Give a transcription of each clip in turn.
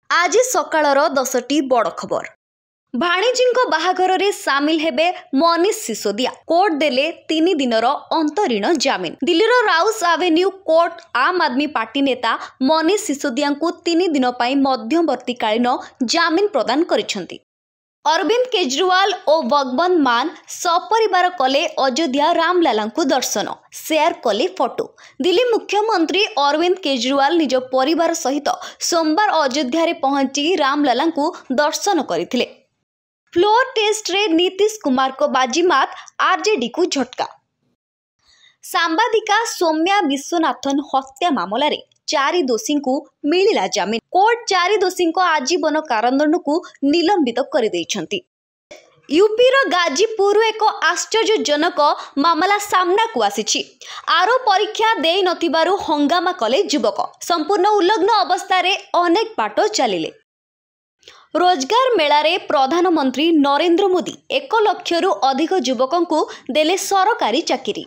आज सकाळर 10टी बड़ खबर। भाणीजींको बाहाघରରେ सामिल हेबे मनीष सिसोदिया। कोर्ट देले 3 दिनर अंतरीण जामिन। दिल्लीर राउस एवेन्यू कोर्ट आम आदमी पार्टी नेता मनीष सिसोदिया को 3 दिन पई मध्यवर्तीकालीन जामिन प्रदान करिसेंती। अरविंद केजरीवाल और भगवंत मान सपरिवार कले अयोध्या रामलला को दर्शन, शेयर कले फोटो। दिल्ली मुख्यमंत्री अरविंद केजरीवाल निज परिवार सहित सोमवार अयोध्या रे पहुंची रामलला को दर्शन करथिले। फ्लोर टेस्ट रे नीतीश कुमार को बाजीमात, आरजेडी को झटका। सांबादिका सौम्या विश्वनाथन हत्या मामला रे 4 दोषी को मिलिला जामिन। कोर्ट 4 दोषी को आजीवन कारादंड को निलंबित कर देइछंती। यूपी रो गाजीपुर एक आश्चर्यजनक मामला सामना को आसीछि। आरो परीक्षा देई नथिबारु हंगामा कले युवक। संपूर्ण उल्लग्न अवस्था रे अनेक बाट चलिले। रोजगार मेला रे प्रधानमंत्री नरेंद्र मोदी 1 लाख अधिक युवकों को देले सरकारी चाकरी।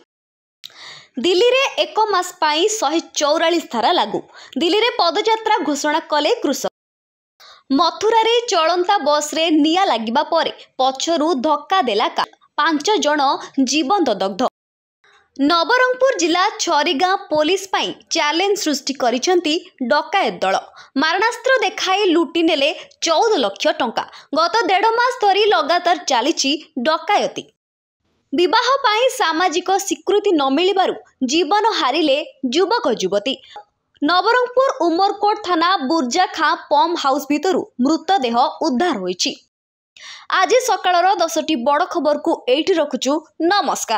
दिल्ली रे 1 मास पाई 144 धारा लागू। दिल्ली रे पदयात्रा घोषणा कले कृषक। मथुरा रे चलंता बस रे निया लागिबा परे पछरु धक्का देला का 5 जण जीवंत दग्ध। नवरंगपुर जिला छरीगाँ पुलिस पाई चैलेंज सृष्टि करिसेंती डकायत दल। मारणास्त्र देखाई लुटी नेले 14 लाख टंका। गत 1.5 मास धरी लगातार चलीछि डकायती। विवाह पाई सामाजिक स्वीकृति न मिलिबारु जीवन हारिले युवक युवती। नवरंगपुर उमरकोट थाना बुर्जा खां पंप हाउस भितरु मृतदेह उद्धार होईछि। आज सकाळर 10टी बड़ खबर को एठी रखुछु। नमस्कार।